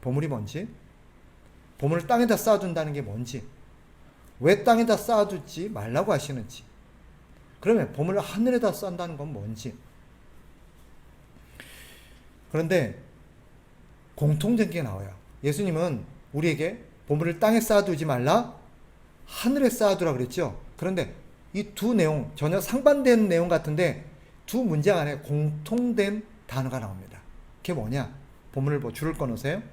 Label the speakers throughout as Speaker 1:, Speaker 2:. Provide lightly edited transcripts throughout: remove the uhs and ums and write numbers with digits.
Speaker 1: 보물이 뭔지, 보물을 땅에다 쌓아둔다는 게 뭔지, 왜 땅에다 쌓아두지 말라고 하시는지, 그러면 보물을 하늘에다 쌓는다는 건 뭔지. 그런데 공통된 게 나와요. 예수님은 우리에게 보물을 땅에 쌓아두지 말라, 하늘에 쌓아두라 그랬죠. 그런데 이 두 내용 전혀 상반된 내용 같은데 두 문장 안에 공통된 단어가 나옵니다. 그게 뭐냐? 본문을 줄을 꺼놓으세요.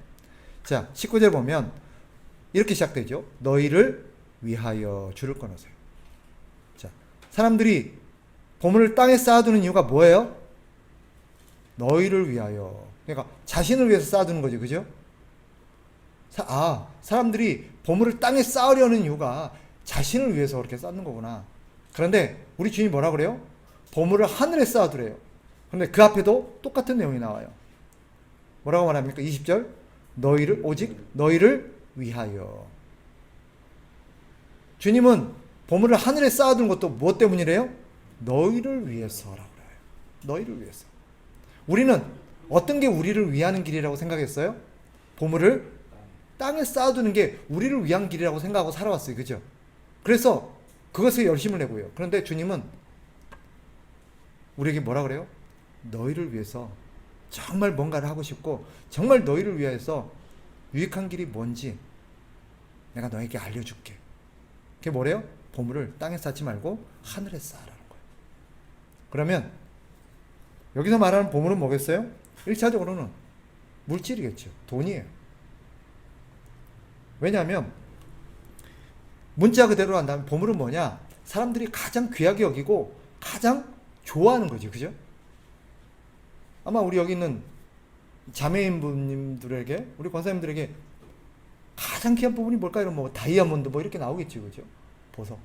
Speaker 1: 자, 19절 보면 이렇게 시작되죠. 너희를 위하여, 줄을 꺼놓으세요. 자, 사람들이 보물을 땅에 쌓아두는 이유가 뭐예요? 너희를 위하여. 그러니까 자신을 위해서 쌓아두는 거죠. 그죠? 사람들이 보물을 땅에 쌓으려는 이유가 자신을 위해서 그렇게 쌓는 거구나. 그런데 우리 주님이 뭐라 그래요? 보물을 하늘에 쌓아두래요. 그런데 그 앞에도 똑같은 내용이 나와요. 뭐라고 말합니까? 20절. 오직 너희를 위하여. 주님은 보물을 하늘에 쌓아두는 것도 무엇 때문이래요? 너희를 위해서라고 그래요. 너희를 위해서. 우리는 어떤 게 우리를 위하는 길이라고 생각했어요? 보물을 땅에 쌓아두는 게 우리를 위한 길이라고 생각하고 살아왔어요. 그죠? 그래서 그것에 열심을 내고요. 그런데 주님은 우리에게 뭐라 그래요? 너희를 위해서 정말 뭔가를 하고 싶고 정말 너희를 위해서 유익한 길이 뭔지 내가 너에게 알려줄게. 그게 뭐래요? 보물을 땅에 쌓지 말고 하늘에 쌓으라는 거예요. 그러면 여기서 말하는 보물은 뭐겠어요? 1차적으로는 물질이겠죠. 돈이에요. 왜냐하면 문자 그대로 한다면 보물은 뭐냐? 사람들이 가장 귀하게 여기고 가장 좋아하는 거지. 그죠? 아마 우리 여기 있는 자매인분님들에게, 우리 권사님들에게 가장 귀한 부분이 뭘까? 이런 뭐 다이아몬드 뭐 이렇게 나오겠죠. 그죠? 보석.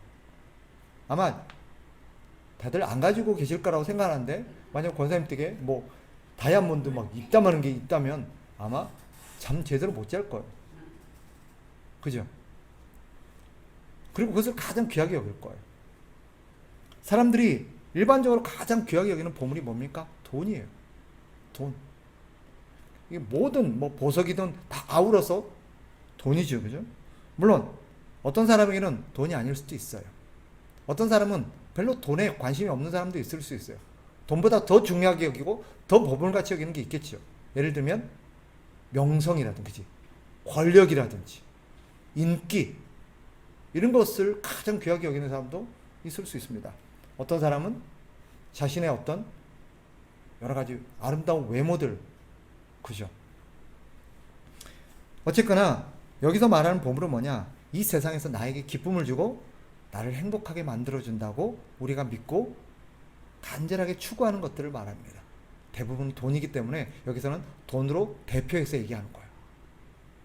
Speaker 1: 아마 다들 안 가지고 계실 거라고 생각하는데 만약 권사님들에게 뭐 다이아몬드 막 입담하는 게 있다면 아마 잠 제대로 못 잘 거예요. 그죠? 그리고 그것을 가장 귀하게 여길 거예요. 사람들이 일반적으로 가장 귀하게 여기는 보물이 뭡니까? 돈이에요. 돈. 이게 모든 뭐 보석이든 다 아울러서 돈이죠. 그죠? 물론 어떤 사람에게는 돈이 아닐 수도 있어요. 어떤 사람은 별로 돈에 관심이 없는 사람도 있을 수 있어요. 돈보다 더 중요하게 여기고 더 보물같이 여기는 게 있겠죠. 예를 들면 명성이라든지 권력이라든지 인기 이런 것을 가장 귀하게 여기는 사람도 있을 수 있습니다. 어떤 사람은 자신의 어떤 여러 가지 아름다운 외모들, 그죠? 어쨌거나 여기서 말하는 보물은 뭐냐? 이 세상에서 나에게 기쁨을 주고 나를 행복하게 만들어준다고 우리가 믿고 간절하게 추구하는 것들을 말합니다. 대부분 돈이기 때문에 여기서는 돈으로 대표해서 얘기하는 거예요.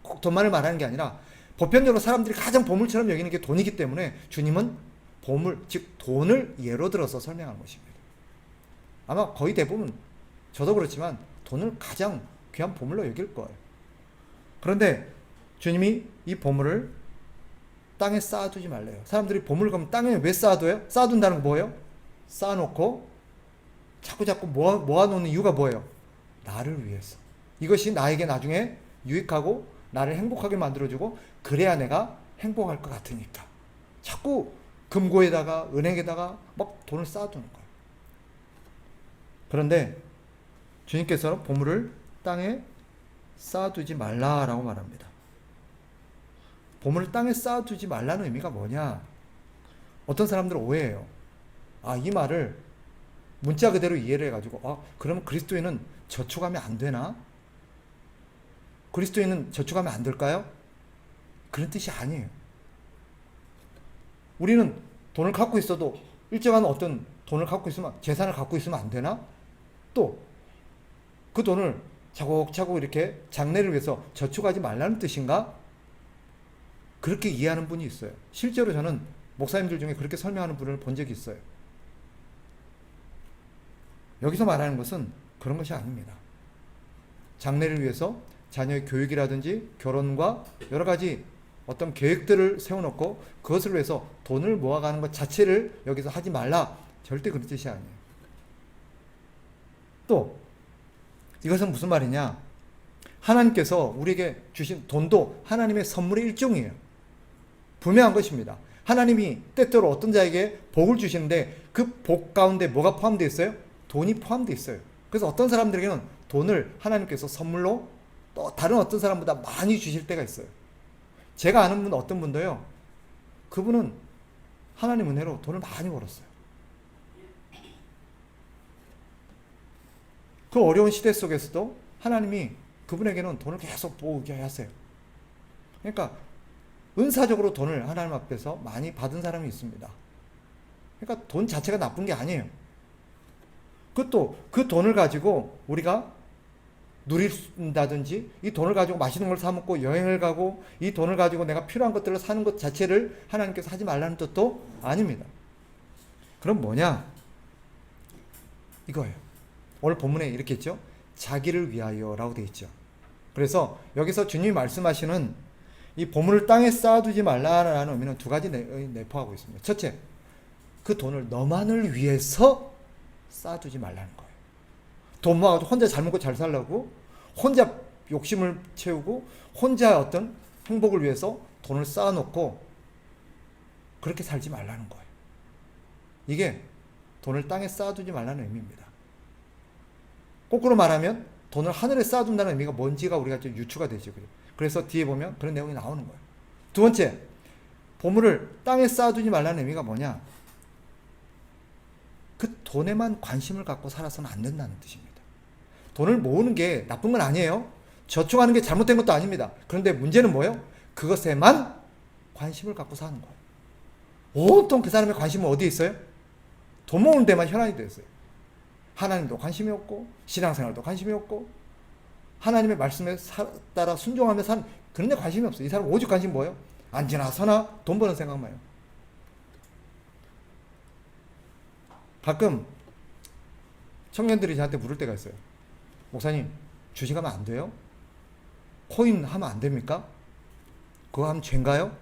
Speaker 1: 꼭 돈만을 말하는 게 아니라 보편적으로 사람들이 가장 보물처럼 여기는 게 돈이기 때문에 주님은 보물, 즉 돈을 예로 들어서 설명하는 것입니다. 아마 거의 대부분 저도 그렇지만 돈을 가장 귀한 보물로 여길 거예요. 그런데 주님이 이 보물을 땅에 쌓아두지 말래요. 사람들이 보물을 그럼 땅에 왜 쌓아둬요? 쌓아둔다는 건 뭐예요? 쌓아놓고 자꾸 모아놓는 이유가 뭐예요? 나를 위해서. 이것이 나에게 나중에 유익하고 나를 행복하게 만들어주고 그래야 내가 행복할 것 같으니까 자꾸 금고에다가 은행에다가 막 돈을 쌓아두는 거예요. 그런데 주님께서는 보물을 땅에 쌓아두지 말라라고 말합니다. 보물을 땅에 쌓아두지 말라는 의미가 뭐냐? 어떤 사람들은 오해해요. 이 말을 문자 그대로 이해를 해가지고 그러면 그리스도인은 저축하면 안 되나? 그리스도인은 저축하면 안 될까요? 그런 뜻이 아니에요. 우리는 돈을 갖고 있어도 일정한 어떤 돈을 갖고 있으면 재산을 갖고 있으면 안 되나? 또 그 돈을 차곡차곡 이렇게 장래를 위해서 저축하지 말라는 뜻인가? 그렇게 이해하는 분이 있어요. 실제로 저는 목사님들 중에 그렇게 설명하는 분을 본 적이 있어요. 여기서 말하는 것은 그런 것이 아닙니다. 장래를 위해서 자녀의 교육이라든지 결혼과 여러 가지 어떤 계획들을 세워놓고 그것을 위해서 돈을 모아가는 것 자체를 여기서 하지 말라. 절대 그런 뜻이 아니에요. 또 이것은 무슨 말이냐? 하나님께서 우리에게 주신 돈도 하나님의 선물의 일종이에요. 분명한 것입니다. 하나님이 때때로 어떤 자에게 복을 주시는데 그 복 가운데 뭐가 포함되어 있어요? 돈이 포함되어 있어요. 그래서 어떤 사람들에게는 돈을 하나님께서 선물로 또 다른 어떤 사람보다 많이 주실 때가 있어요. 제가 아는 분 어떤 분도요. 그분은 하나님 은혜로 돈을 많이 벌었어요. 그 어려운 시대 속에서도 하나님이 그분에게는 돈을 계속 모으게 하세요. 그러니까 은사적으로 돈을 하나님 앞에서 많이 받은 사람이 있습니다. 그러니까 돈 자체가 나쁜 게 아니에요. 그것도 그 돈을 가지고 우리가 누린다든지 이 돈을 가지고 맛있는 걸 사 먹고 여행을 가고 이 돈을 가지고 내가 필요한 것들을 사는 것 자체를 하나님께서 하지 말라는 뜻도 아닙니다. 그럼 뭐냐? 이거예요. 오늘 본문에 이렇게 있죠. 자기를 위하여라고 되어 있죠. 그래서 여기서 주님이 말씀하시는 이 보물을 땅에 쌓아두지 말라라는 의미는 두 가지 내포하고 있습니다. 첫째, 그 돈을 너만을 위해서 쌓아두지 말라는 거예요. 돈 모아가지고 혼자 잘 먹고 잘 살라고 혼자 욕심을 채우고 혼자 어떤 행복을 위해서 돈을 쌓아놓고 그렇게 살지 말라는 거예요. 이게 돈을 땅에 쌓아두지 말라는 의미입니다. 거꾸로 말하면 돈을 하늘에 쌓아둔다는 의미가 뭔지가 우리가 좀 유추가 되죠. 그래서 뒤에 보면 그런 내용이 나오는 거예요. 두 번째, 보물을 땅에 쌓아두지 말라는 의미가 뭐냐? 그 돈에만 관심을 갖고 살아서는 안 된다는 뜻입니다. 돈을 모으는 게 나쁜 건 아니에요. 저축하는 게 잘못된 것도 아닙니다. 그런데 문제는 뭐예요? 그것에만 관심을 갖고 사는 거예요. 온통 그 사람의 관심은 어디에 있어요? 돈 모으는 데만 혈안이 되어 있어요. 하나님도 관심이 없고 신앙생활도 관심이 없고 하나님의 말씀에 따라 순종하며 사는 그런 데 관심이 없어요. 이 사람 오직 관심 뭐예요? 앉으나 서나 돈 버는 생각만 해요. 가끔 청년들이 저한테 물을 때가 있어요. 목사님, 주식하면 안 돼요? 코인 하면 안 됩니까? 그거 하면 죄인가요?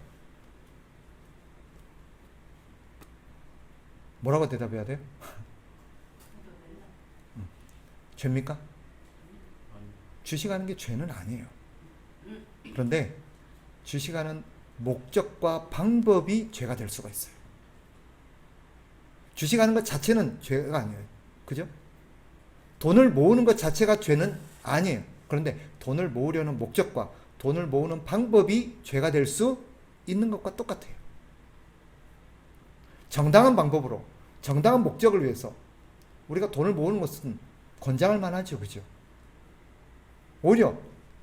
Speaker 1: 뭐라고 대답해야 돼요? 죄입니까? 주식하는 게 죄는 아니에요. 그런데 주식하는 목적과 방법이 죄가 될 수가 있어요. 주식하는 것 자체는 죄가 아니에요. 그죠? 돈을 모으는 것 자체가 죄는 아니에요. 그런데 돈을 모으려는 목적과 돈을 모으는 방법이 죄가 될 수 있는 것과 똑같아요. 정당한 방법으로 정당한 목적을 위해서 우리가 돈을 모으는 것은 권장할 만하죠. 그죠? 오히려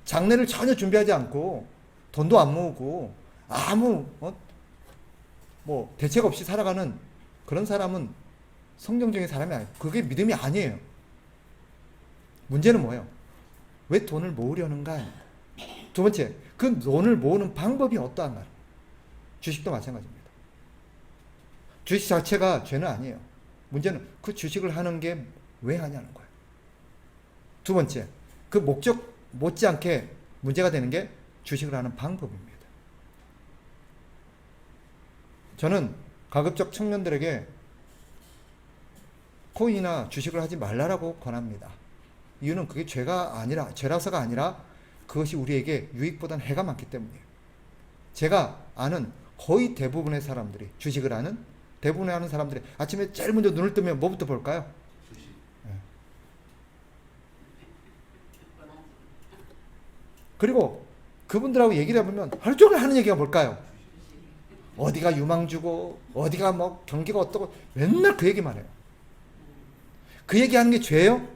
Speaker 1: 장래를 전혀 준비하지 않고 돈도 안 모으고 아무 뭐 대책 없이 살아가는 그런 사람은 성경적인 사람이 아니에요. 그게 믿음이 아니에요. 문제는 뭐예요? 왜 돈을 모으려는가? 두 번째, 그 돈을 모으는 방법이 어떠한가? 주식도 마찬가지입니다. 주식 자체가 죄는 아니에요. 문제는 그 주식을 하는 게 왜 하냐는 거예요. 두 번째, 그 목적 못지않게 문제가 되는 게 주식을 하는 방법입니다. 저는 가급적 청년들에게 코인이나 주식을 하지 말라라고 권합니다. 이유는 그게 죄라서가 아니라 그것이 우리에게 유익보다는 해가 많기 때문이에요. 제가 아는 거의 대부분의 사람들이 주식을 하는 대부분의 하는 사람들이 아침에 제일 먼저 눈을 뜨면 뭐부터 볼까요? 주식. 네. 그리고 그분들하고 얘기를 해보면 하루 종일 하는 얘기가 뭘까요? 어디가 유망주고 어디가 뭐 경기가 어떻고 맨날 그 얘기만 해요. 그 얘기하는 게 죄예요?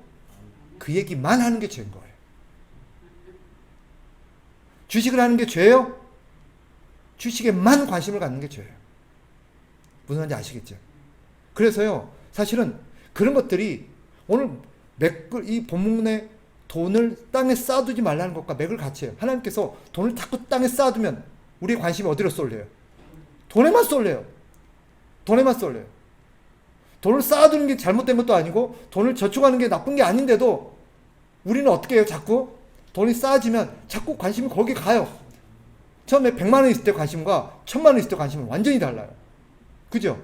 Speaker 1: 그 얘기만 하는 게 죄인 거예요. 주식을 하는 게 죄예요? 주식에만 관심을 갖는 게 죄예요. 무슨 말인지 아시겠죠? 그래서요, 사실은 그런 것들이 오늘 이 본문에 돈을 땅에 쌓아두지 말라는 것과 맥을 같이 해요. 하나님께서 돈을 자꾸 땅에 쌓아두면 우리의 관심이 어디로 쏠려요? 돈에만 쏠려요. 돈에만 쏠려요. 돈을 쌓아두는 게 잘못된 것도 아니고 돈을 저축하는 게 나쁜 게 아닌데도 우리는 어떻게 해요? 자꾸 돈이 쌓아지면 자꾸 관심이 거기 가요. 처음에 100만 원 있을 때 관심과 1000만 원 있을 때 관심은 완전히 달라요. 그죠?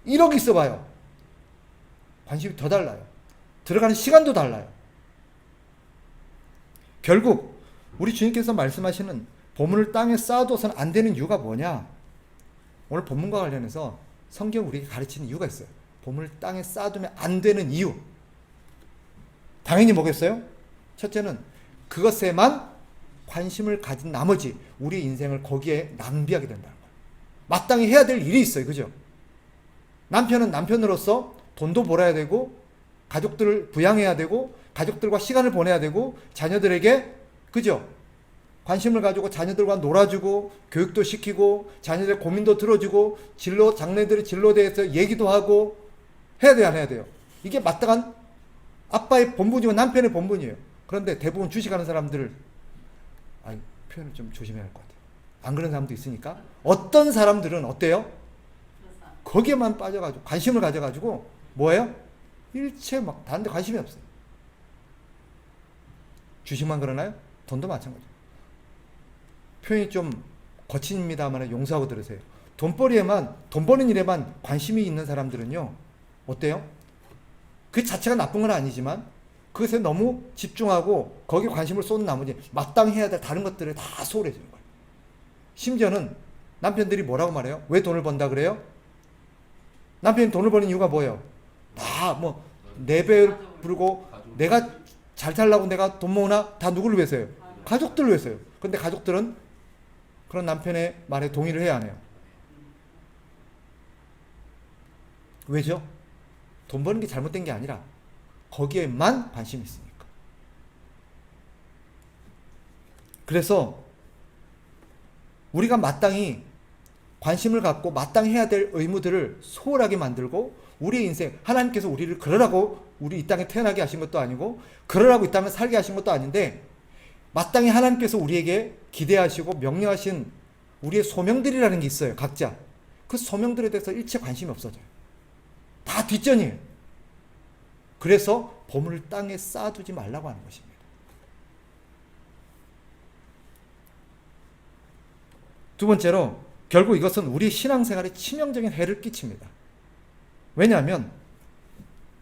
Speaker 1: 1억 있어봐요. 관심이 더 달라요. 들어가는 시간도 달라요. 결국 우리 주님께서 말씀하시는 보물을 땅에 쌓아둬서는 안 되는 이유가 뭐냐? 오늘 본문과 관련해서 성경 우리에게 가르치는 이유가 있어요. 보물을 땅에 쌓아두면 안 되는 이유. 당연히 뭐겠어요? 첫째는 그것에만 관심을 가진 나머지 우리 인생을 거기에 낭비하게 된다는 거예요. 마땅히 해야 될 일이 있어요. 그죠? 남편은 남편으로서 돈도 벌어야 되고 가족들을 부양해야 되고 가족들과 시간을 보내야 되고 자녀들에게 그죠? 관심을 가지고 자녀들과 놀아주고 교육도 시키고 자녀들의 고민도 들어주고 장래들의 진로에 대해서 얘기도 하고 해야 돼요, 안 해야 돼요? 이게 마땅한 아빠의 본분이고 남편의 본분이에요. 그런데 대부분 주식하는 사람들 표현을 좀 조심해야 할 것 같아요. 안 그런 사람도 있으니까. 어떤 사람들은 어때요? 거기에만 빠져가지고 관심을 가져가지고 뭐예요? 일체 막 다른 데 관심이 없어요. 주식만 그러나요? 돈도 마찬가지예요. 표현이 좀 거칩니다만 용서하고 들으세요. 돈 버는 일에만 관심이 있는 사람들은요, 어때요? 그 자체가 나쁜 건 아니지만 그것에 너무 집중하고 거기에 관심을 쏟는 나머지 마땅히 해야 될 다른 것들에 다 소홀해지는 거예요. 심지어는 남편들이 뭐라고 말해요? 왜 돈을 번다 그래요? 남편이 돈을 버는 이유가 뭐예요? 다 뭐 내 배 부르고 내가 잘 살라고 내가 돈 모으나? 다 누구를 위해서요? 가족들을 위해서요. 그런데 가족들은 그런 남편의 말에 동의를 해야 하네요. 왜죠? 돈 버는 게 잘못된 게 아니라 거기에만 관심이 있으니까. 그래서 우리가 마땅히 관심을 갖고 마땅히 해야 될 의무들을 소홀하게 만들고 우리의 인생, 하나님께서 우리를 그러라고 우리 이 땅에 태어나게 하신 것도 아니고 그러라고 이 땅에 살게 하신 것도 아닌데 마땅히 하나님께서 우리에게 기대하시고 명령하신 우리의 소명들이라는 게 있어요. 각자. 그 소명들에 대해서 일체 관심이 없어져요. 다 뒷전이에요. 그래서 보물을 땅에 쌓아두지 말라고 하는 것입니다. 두 번째로 결국 이것은 우리 신앙생활에 치명적인 해를 끼칩니다. 왜냐하면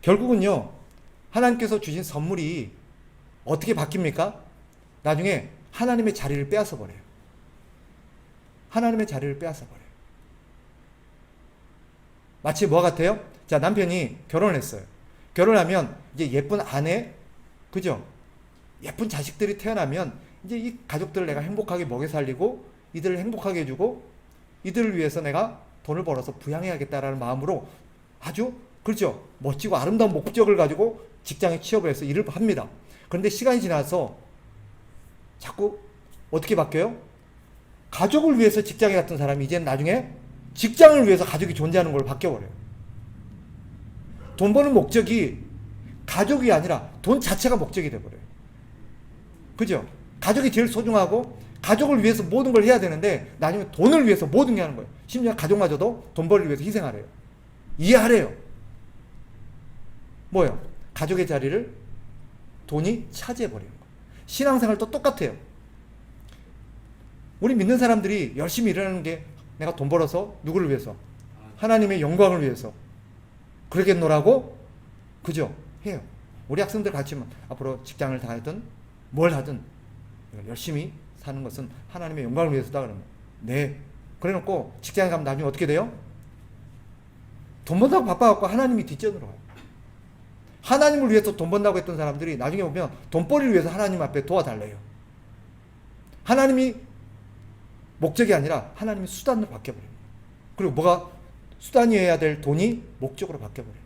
Speaker 1: 결국은요, 하나님께서 주신 선물이 어떻게 바뀝니까? 나중에 하나님의 자리를 빼앗아 버려요. 하나님의 자리를 빼앗아 버려요. 마치 뭐 같아요? 자, 남편이 결혼을 했어요. 결혼하면 이제 예쁜 아내, 그죠? 예쁜 자식들이 태어나면 이제 이 가족들을 내가 행복하게 먹여 살리고 이들을 행복하게 해주고 이들을 위해서 내가 돈을 벌어서 부양해야겠다라는 마음으로 아주 그렇죠. 멋지고 아름다운 목적을 가지고 직장에 취업을 해서 일을 합니다. 그런데 시간이 지나서 자꾸 어떻게 바뀌어요? 가족을 위해서 직장에 갔던 사람이 이제 나중에 직장을 위해서 가족이 존재하는 걸로 바뀌어버려요. 돈 버는 목적이 가족이 아니라 돈 자체가 목적이 돼버려요. 그죠? 가족이 제일 소중하고 가족을 위해서 모든 걸 해야 되는데 나중에 돈을 위해서 모든 게 하는 거예요. 심지어 가족마저도 돈 벌기 위해서 희생하래요. 이해하래요. 뭐예요? 가족의 자리를 돈이 차지해버리는 거예요. 신앙생활도 똑같아요. 우리 믿는 사람들이 열심히 일하는 게 내가 돈 벌어서 누구를 위해서? 하나님의 영광을 위해서. 그러겠노라고? 그죠? 해요. 우리 학생들 같이만 앞으로 직장을 다니든 뭘 하든 열심히 사는 것은 하나님의 영광을 위해서다 그러면 네. 그래 놓고 직장에 가면 나중에 어떻게 돼요? 돈 번다고 바빠갖고 하나님이 뒷전으로 가요. 하나님을 위해서 돈 번다고 했던 사람들이 나중에 보면 돈벌이를 위해서 하나님 앞에 도와달래요. 하나님이 목적이 아니라 하나님이 수단으로 바뀌어버려요. 그리고 뭐가 수단이어야 될 돈이 목적으로 바뀌어버려요.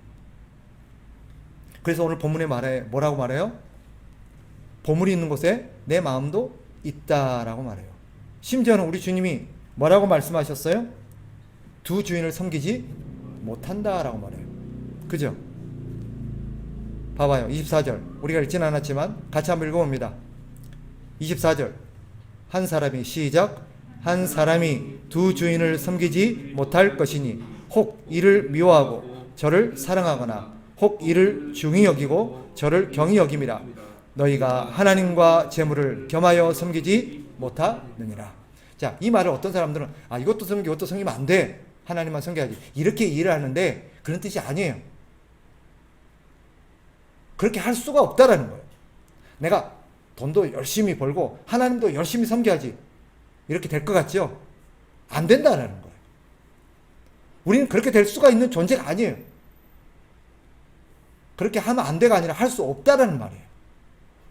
Speaker 1: 그래서 오늘 본문에 뭐라고 말해요? 보물이 있는 곳에 내 마음도 있다라고 말해요. 심지어는 우리 주님이 뭐라고 말씀하셨어요? 두 주인을 섬기지 못한다라고 말해요. 그죠? 봐봐요. 24절. 우리가 읽지는 않았지만 같이 한번 읽어봅니다. 24절. 한 사람이 시작. 한 사람이 두 주인을 섬기지 못할 것이니 혹 이를 미워하고 저를 사랑하거나 혹 이를 중히 여기고 저를 경히 여김이라. 너희가 하나님과 재물을 겸하여 섬기지 못하느니라. 자, 이 말을 어떤 사람들은 이것도 섬기고 이것도 섬기면 안 돼. 하나님만 섬겨야지. 이렇게 이해를 하는데 그런 뜻이 아니에요. 그렇게 할 수가 없다라는 거예요. 내가 돈도 열심히 벌고 하나님도 열심히 섬겨야지 이렇게 될 것 같죠? 안 된다라는 거예요. 우리는 그렇게 될 수가 있는 존재가 아니에요. 그렇게 하면 안 돼가 아니라 할 수 없다라는 말이에요.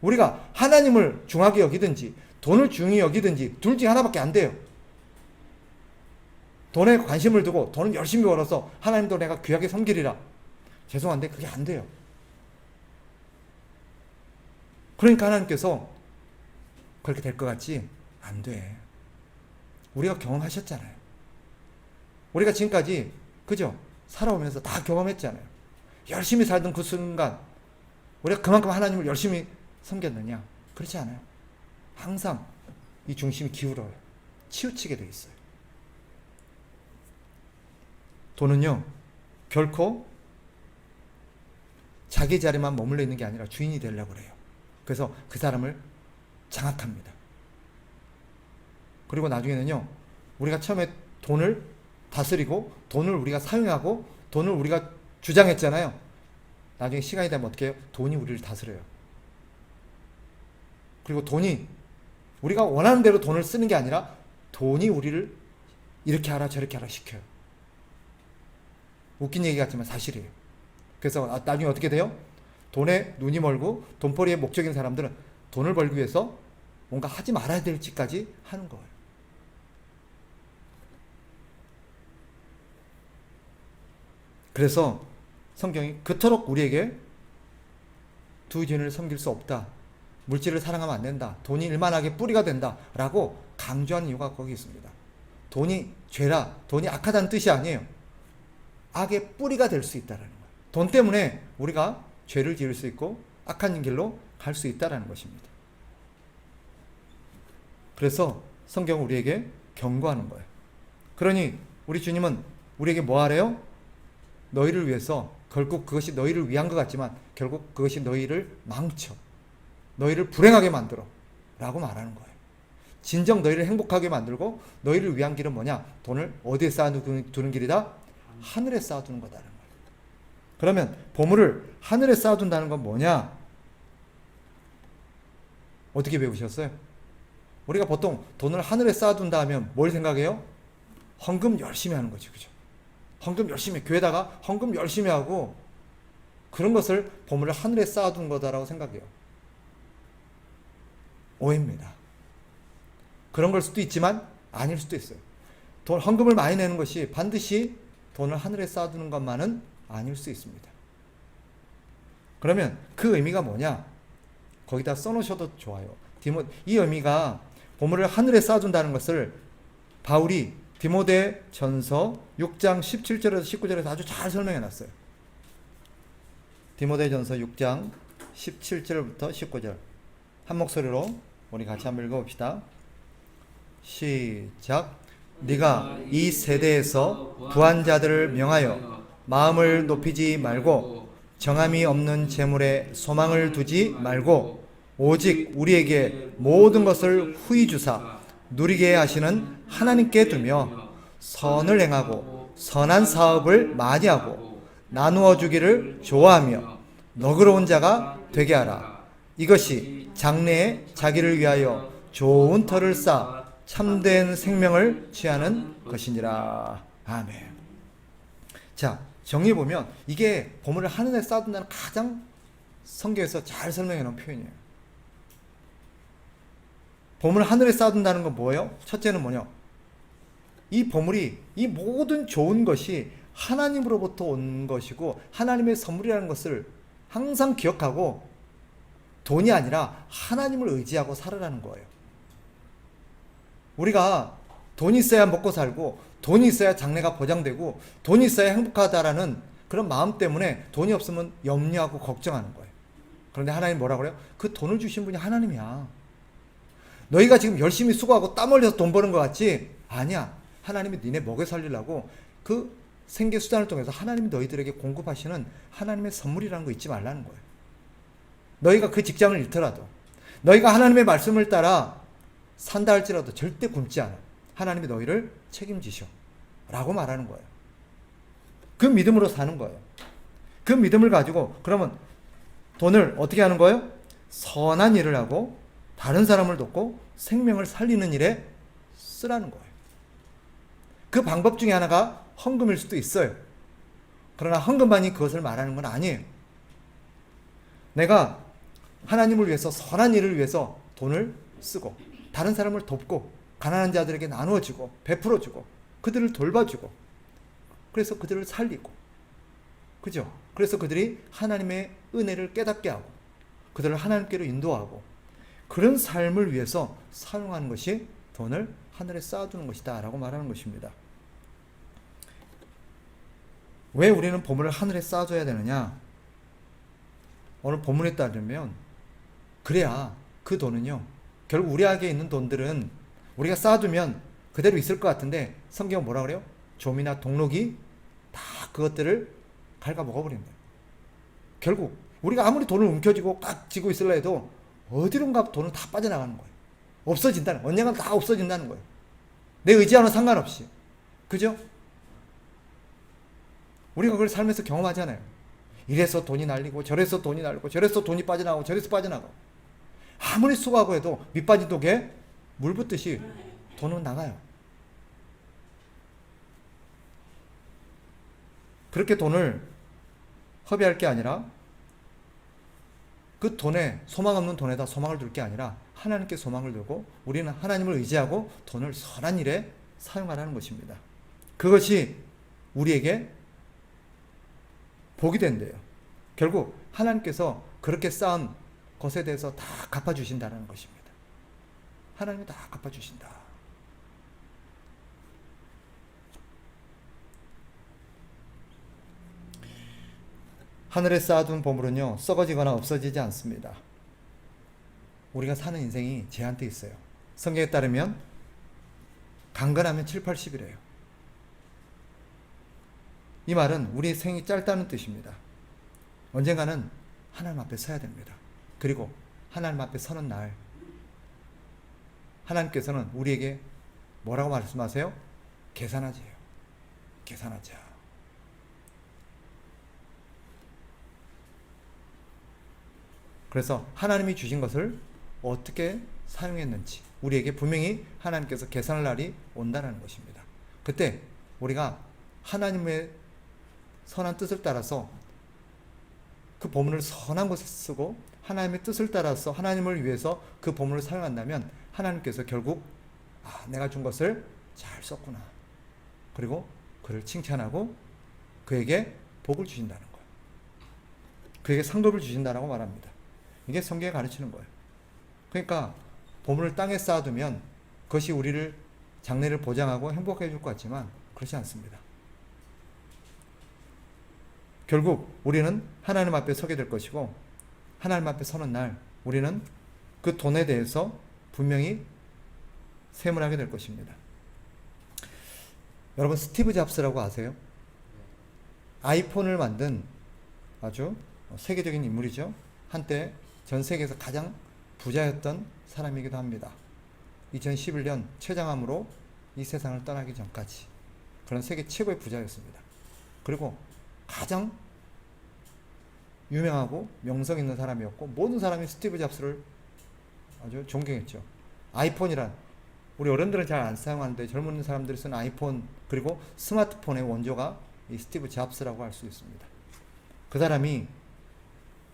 Speaker 1: 우리가 하나님을 중하게 여기든지 돈을 중히 여기든지 둘 중에 하나밖에 안 돼요. 돈에 관심을 두고 돈을 열심히 벌어서 하나님도 내가 귀하게 섬기리라. 죄송한데 그게 안 돼요. 그러니까 하나님께서 그렇게 될 것 같지? 안 돼. 우리가 경험하셨잖아요. 우리가 지금까지 그죠? 살아오면서 다 경험했잖아요. 열심히 살던 그 순간 우리가 그만큼 하나님을 열심히 섬겼느냐? 그렇지 않아요. 항상 이 중심이 기울어요. 치우치게 돼 있어요. 돈은요, 결코 자기 자리만 머물러 있는 게 아니라 주인이 되려고 그래요. 그래서 그 사람을 장악합니다. 그리고 나중에는요, 우리가 처음에 돈을 다스리고 돈을 우리가 사용하고 돈을 우리가 주장했잖아요. 나중에 시간이 되면 어떻게 해요? 돈이 우리를 다스려요. 그리고 돈이 우리가 원하는 대로 돈을 쓰는 게 아니라 돈이 우리를 이렇게 하라 저렇게 하라 시켜요. 웃긴 얘기 같지만 사실이에요. 그래서 나중에 어떻게 돼요? 돈에 눈이 멀고 돈벌이의 목적인 사람들은 돈을 벌기 위해서 뭔가 하지 말아야 될 짓까지 하는 거예요. 그래서 성경이 그토록 우리에게 두 주인을 섬길 수 없다. 물질을 사랑하면 안 된다. 돈이 일만하게 뿌리가 된다. 라고 강조하는 이유가 거기 있습니다. 돈이 죄라, 돈이 악하다는 뜻이 아니에요. 악의 뿌리가 될 수 있다는 거예요. 돈 때문에 우리가 죄를 지을 수 있고 악한 길로 갈 수 있다는 것입니다. 그래서 성경은 우리에게 경고하는 거예요. 그러니 우리 주님은 우리에게 뭐 하래요? 너희를 위해서 결국 그것이 너희를 위한 것 같지만 결국 그것이 너희를 망쳐. 너희를 불행하게 만들어. 라고 말하는 거예요. 진정 너희를 행복하게 만들고 너희를 위한 길은 뭐냐? 돈을 어디에 쌓아두는 길이다? 하늘에 쌓아두는 거다라는 거예요. 그러면 보물을 하늘에 쌓아둔다는 건 뭐냐? 어떻게 배우셨어요? 우리가 보통 돈을 하늘에 쌓아둔다 하면 뭘 생각해요? 헌금 열심히 하는 거지, 그죠? 헌금 열심히, 교회다가 헌금 열심히 하고 그런 것을 보물을 하늘에 쌓아둔 거다라고 생각해요. 오해입니다. 그런 걸 수도 있지만 아닐 수도 있어요. 헌금을 많이 내는 것이 반드시 돈을 하늘에 쌓아두는 것만은 아닐 수 있습니다. 그러면 그 의미가 뭐냐? 거기다 써놓으셔도 좋아요. 이 의미가 보물을 하늘에 쌓아둔다는 것을 바울이 디모데 전서 6장 17절에서 19절에서 아주 잘 설명해 놨어요. 디모데 전서 6장 17절부터 19절 한 목소리로 우리 같이 한번 읽어봅시다. 시작. 네가 이 세대에서 부한 자들을 명하여 마음을 높이지 말고 정함이 없는 재물에 소망을 두지 말고 오직 우리에게 모든 것을 후히 주사 누리게 하시는 하나님께 두며 선을 행하고 선한 사업을 많이 하고 나누어 주기를 좋아하며 너그러운 자가 되게 하라. 이것이 장래에 자기를 위하여 좋은 터를 쌓아 참된 생명을 취하는 것이니라. 아멘. 자, 정리해보면 이게 보물을 하늘에 쌓아둔다는 가장 성경에서 잘 설명해 놓은 표현이에요. 보물을 하늘에 쌓아둔다는 건 뭐예요? 첫째는 뭐냐? 이 보물이, 이 모든 좋은 것이 하나님으로부터 온 것이고 하나님의 선물이라는 것을 항상 기억하고 돈이 아니라 하나님을 의지하고 살아라는 거예요. 우리가 돈이 있어야 먹고 살고 돈이 있어야 장래가 보장되고 돈이 있어야 행복하다라는 그런 마음 때문에 돈이 없으면 염려하고 걱정하는 거예요. 그런데 하나님 뭐라고 그래요? 그 돈을 주신 분이 하나님이야. 너희가 지금 열심히 수고하고 땀 흘려서 돈 버는 것 같지? 아니야. 하나님이 니네 먹여 살리려고 그 생계수단을 통해서 하나님이 너희들에게 공급하시는 하나님의 선물이라는 거 잊지 말라는 거예요. 너희가 그 직장을 잃더라도 너희가 하나님의 말씀을 따라 산다 할지라도 절대 굶지 않아. 하나님이 너희를 책임지셔 라고 말하는 거예요. 그 믿음으로 사는 거예요. 그 믿음을 가지고 그러면 돈을 어떻게 하는 거예요? 선한 일을 하고 다른 사람을 돕고 생명을 살리는 일에 쓰라는 거예요. 그 방법 중에 하나가 헌금일 수도 있어요. 그러나 헌금만이 그것을 말하는 건 아니에요. 내가 하나님을 위해서 선한 일을 위해서 돈을 쓰고 다른 사람을 돕고 가난한 자들에게 나누어주고 베풀어주고 그들을 돌봐주고 그래서 그들을 살리고 그죠? 그래서 그들이 하나님의 은혜를 깨닫게 하고 그들을 하나님께로 인도하고 그런 삶을 위해서 사용하는 것이 돈을 하늘에 쌓아두는 것이다 라고 말하는 것입니다. 왜 우리는 보물을 하늘에 쌓아줘야 되느냐? 오늘 본문에 따르면 그래야 그 돈은요 결국 우리에게 있는 돈들은 우리가 쌓아두면 그대로 있을 것 같은데 성경은 뭐라 그래요? 좀이나 동록이 다 그것들을 갉아 먹어버린다. 결국 우리가 아무리 돈을 움켜쥐고 꽉 쥐고 있으려 해도 어디론가 돈은 다 빠져나가는 거예요. 없어진다는, 언젠가 다 없어진다는 거예요. 내 의지와는 상관없이. 그죠? 우리가 그걸 살면서 경험하잖아요. 이래서 돈이 날리고 저래서 돈이 날리고 저래서 돈이 빠져나가고 저래서 빠져나가고 아무리 수고하고 해도 밑빠진 독에 물 붓듯이 돈은 나가요. 그렇게 돈을 허비할 게 아니라 그 돈에 소망 없는 돈에다 소망을 둘 게 아니라 하나님께 소망을 두고 우리는 하나님을 의지하고 돈을 선한 일에 사용하라는 것입니다. 그것이 우리에게 복이 된대요. 결국 하나님께서 그렇게 쌓은 것에 대해서 다 갚아주신다는 것입니다. 하나님이 다 갚아주신다. 하늘에 쌓아둔 보물은요 썩어지거나 없어지지 않습니다. 우리가 사는 인생이 쟤한테 있어요. 성경에 따르면 강건하면 7, 80이래요. 이 말은 우리 생이 짧다는 뜻입니다. 언젠가는 하나님 앞에 서야 됩니다. 그리고 하나님 앞에 서는 날 하나님께서는 우리에게 뭐라고 말씀하세요? 계산하지요. 계산하자. 그래서 하나님이 주신 것을 어떻게 사용했는지 우리에게 분명히 하나님께서 계산할 날이 온다는 것입니다. 그때 우리가 하나님의 선한 뜻을 따라서 그 보물을 선한 곳에 쓰고 하나님의 뜻을 따라서 하나님을 위해서 그 보물을 사용한다면 하나님께서 결국 내가 준 것을 잘 썼구나. 그리고 그를 칭찬하고 그에게 복을 주신다는 거예요. 그에게 상급을 주신다라고 말합니다. 이게 성경에 가르치는 거예요. 그러니까 보물을 땅에 쌓아두면 그것이 우리를 장래를 보장하고 행복하게 해줄 것 같지만 그렇지 않습니다. 결국 우리는 하나님 앞에 서게 될 것이고 하나님 앞에 서는 날 우리는 그 돈에 대해서 분명히 세문하게 될 것입니다. 여러분 스티브 잡스라고 아세요? 아이폰을 만든 아주 세계적인 인물이죠. 한때 전 세계에서 가장 부자였던 사람이기도 합니다. 2011년 췌장암으로 이 세상을 떠나기 전까지 그런 세계 최고의 부자였습니다. 그리고 가장 유명하고 명성 있는 사람이었고 모든 사람이 스티브 잡스를 아주 존경했죠. 아이폰이란 우리 어른들은 잘 안 사용하는데 젊은 사람들이 쓰는 아이폰 그리고 스마트폰의 원조가 이 스티브 잡스라고 할 수 있습니다. 그 사람이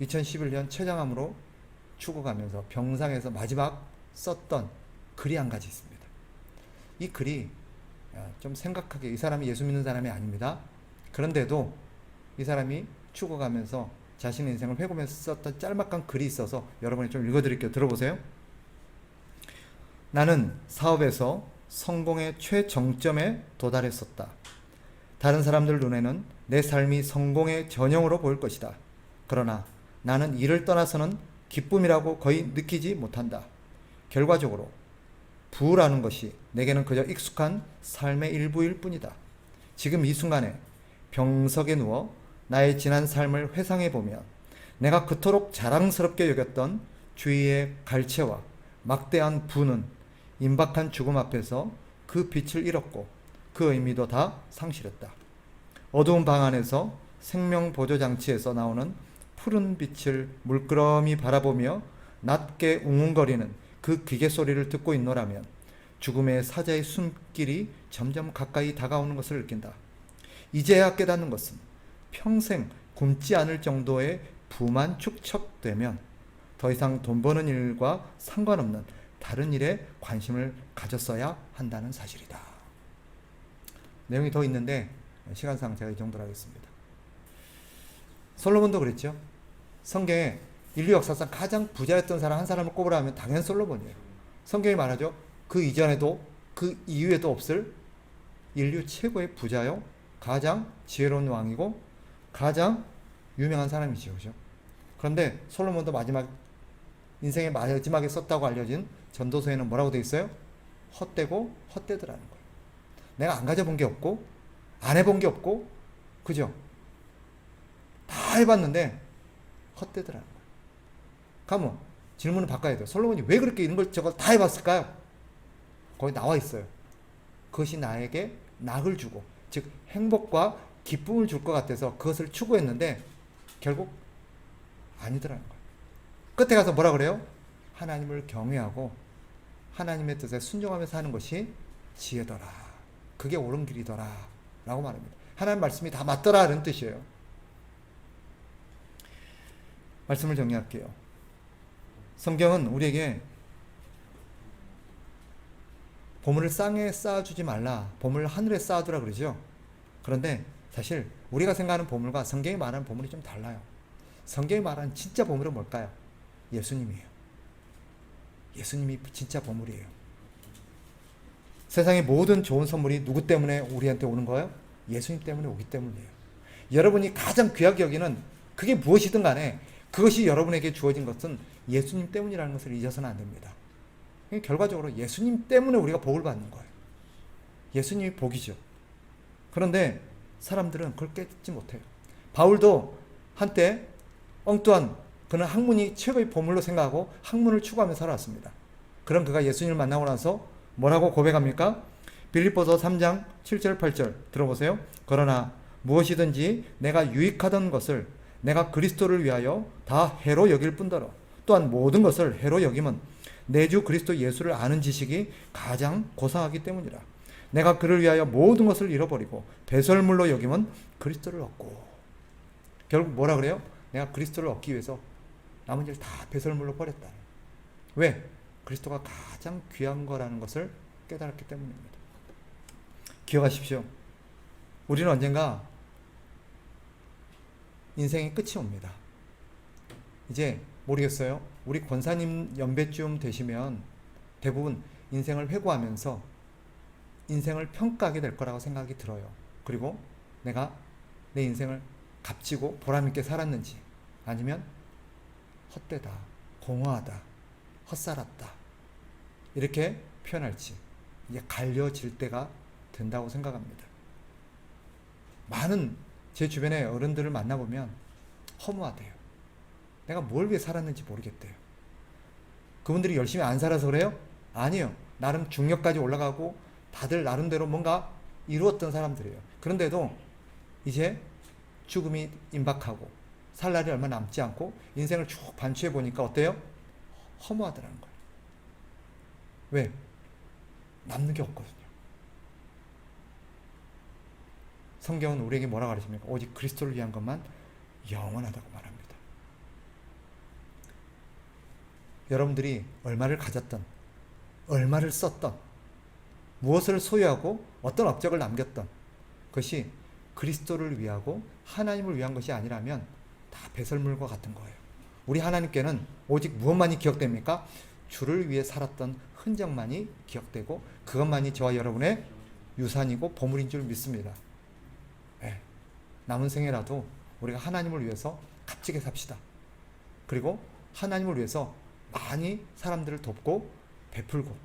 Speaker 1: 2011년 췌장암으로 죽어가면서 병상에서 마지막 썼던 글이 한 가지 있습니다. 이 글이 좀 생각하게 이 사람이 예수 믿는 사람이 아닙니다. 그런데도 이 사람이 죽어가면서 자신의 인생을 회고하면서 썼던 짤막한 글이 있어서 여러분이 좀 읽어드릴게요. 들어보세요. 나는 사업에서 성공의 최정점에 도달했었다. 다른 사람들 눈에는 내 삶이 성공의 전형으로 보일 것이다. 그러나 나는 이를 떠나서는 기쁨이라고 거의 느끼지 못한다. 결과적으로 부라는 것이 내게는 그저 익숙한 삶의 일부일 뿐이다. 지금 이 순간에 병석에 누워 나의 지난 삶을 회상해보면 내가 그토록 자랑스럽게 여겼던 주위의 갈채와 막대한 부는 임박한 죽음 앞에서 그 빛을 잃었고 그 의미도 다 상실했다. 어두운 방 안에서 생명보조장치에서 나오는 푸른 빛을 물끄러미 바라보며 낮게 웅웅거리는 그 그 기계 소리를 듣고 있노라면 죽음의 사자의 숨길이 점점 가까이 다가오는 것을 느낀다. 이제야 깨닫는 것은 평생 굶지 않을 정도의 부만 축적되면 더 이상 돈 버는 일과 상관없는 다른 일에 관심을 가졌어야 한다는 사실이다. 내용이 더 있는데 시간상 제가 이 정도로 하겠습니다. 솔로몬도 그랬죠. 성경에 인류 역사상 가장 부자였던 사람 한 사람을 꼽으라면 당연 솔로몬이에요. 성경이 말하죠. 그 이전에도 그 이후에도 없을 인류 최고의 부자요, 가장 지혜로운 왕이고 가장 유명한 사람이죠. 그죠? 그런데 솔로몬도 인생의 마지막에 썼다고 알려진 전도서에는 뭐라고 되어 있어요? 헛되고 헛되더라는 거예요. 내가 안 가져본 게 없고 안 해본 게 없고 그죠? 다 해봤는데 헛되더라는 거예요. 그러면 질문을 바꿔야 돼요. 솔로몬이 왜 그렇게 이런 걸 저걸 다 해봤을까요? 거기 나와 있어요. 그것이 나에게 낙을 주고 즉 행복과 기쁨을 줄 것 같아서 그것을 추구했는데 결국 아니더라는 거예요. 끝에 가서 뭐라 그래요? 하나님을 경외하고 하나님의 뜻에 순종하며 사는 것이 지혜더라. 그게 옳은 길이더라. 라고 말합니다. 하나님 말씀이 다 맞더라. 라는 뜻이에요. 말씀을 정리할게요. 성경은 우리에게 보물을 땅에 쌓아주지 말라. 보물을 하늘에 쌓아두라 그러죠. 그런데 사실 우리가 생각하는 보물과 성경이 말하는 보물이 좀 달라요. 성경이 말하는 진짜 보물은 뭘까요? 예수님이에요. 예수님이 진짜 보물이에요. 세상의 모든 좋은 선물이 누구 때문에 우리한테 오는 거예요? 예수님 때문에 오기 때문이에요. 여러분이 가장 귀하게 여기는 그게 무엇이든 간에 그것이 여러분에게 주어진 것은 예수님 때문이라는 것을 잊어서는 안 됩니다. 결과적으로 예수님 때문에 우리가 복을 받는 거예요. 예수님이 복이죠. 그런데 사람들은 그걸 깨닫지 못해요. 바울도 한때 엉뚱한 그는 학문이 최고의 보물로 생각하고 학문을 추구하며 살아왔습니다. 그럼 그가 예수님을 만나고 나서 뭐라고 고백합니까? 빌립보서 3장 7절 8절 들어보세요. 그러나 무엇이든지 내가 유익하던 것을 내가 그리스도를 위하여 다 해로 여길 뿐더러 또한 모든 것을 해로 여김은 내 주 그리스도 예수를 아는 지식이 가장 고상하기 때문이라. 내가 그를 위하여 모든 것을 잃어버리고 배설물로 여김은 그리스도를 얻고. 결국 뭐라 그래요? 내가 그리스도를 얻기 위해서 남은 일 다 배설물로 버렸다. 왜? 그리스도가 가장 귀한 거라는 것을 깨달았기 때문입니다. 기억하십시오. 우리는 언젠가 인생의 끝이 옵니다. 이제 모르겠어요. 우리 권사님 연배쯤 되시면 대부분 인생을 회고하면서 인생을 평가하게 될 거라고 생각이 들어요. 그리고 내가 내 인생을 값지고 보람있게 살았는지 아니면 헛되다, 공허하다, 헛살았다 이렇게 표현할지 이제 갈려질 때가 된다고 생각합니다. 많은 제 주변의 어른들을 만나보면 허무하대요. 내가 뭘 위해 살았는지 모르겠대요. 그분들이 열심히 안 살아서 그래요? 아니요. 나름 중력까지 올라가고 다들 나름대로 뭔가 이루었던 사람들이에요. 그런데도 이제 죽음이 임박하고 살 날이 얼마 남지 않고 인생을 쭉 반추해 보니까 어때요? 허무하더라는 거예요. 왜? 남는 게 없거든요. 성경은 우리에게 뭐라 가르칩니까? 오직 그리스도를 위한 것만 영원하다고 말합니다. 여러분들이 얼마를 가졌던, 얼마를 썼던, 무엇을 소유하고 어떤 업적을 남겼던 그것이 그리스도를 위하고 하나님을 위한 것이 아니라면 다 배설물과 같은 거예요. 우리 하나님께는 오직 무엇만이 기억됩니까? 주를 위해 살았던 흔적만이 기억되고 그것만이 저와 여러분의 유산이고 보물인 줄 믿습니다. 네. 남은 생애라도 우리가 하나님을 위해서 값지게 삽시다. 그리고 하나님을 위해서 많이 사람들을 돕고 베풀고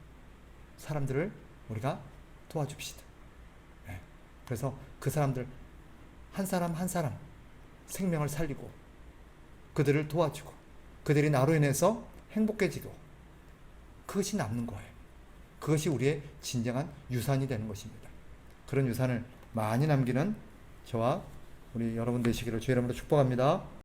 Speaker 1: 사람들을 우리가 도와줍시다. 네. 그래서 그 사람들 한 사람 한 사람 생명을 살리고 그들을 도와주고 그들이 나로 인해서 행복해지고 그것이 남는 거예요. 그것이 우리의 진정한 유산이 되는 것입니다. 그런 유산을 많이 남기는 저와 우리 여러분 되시기를 주의 이름으로 축복합니다.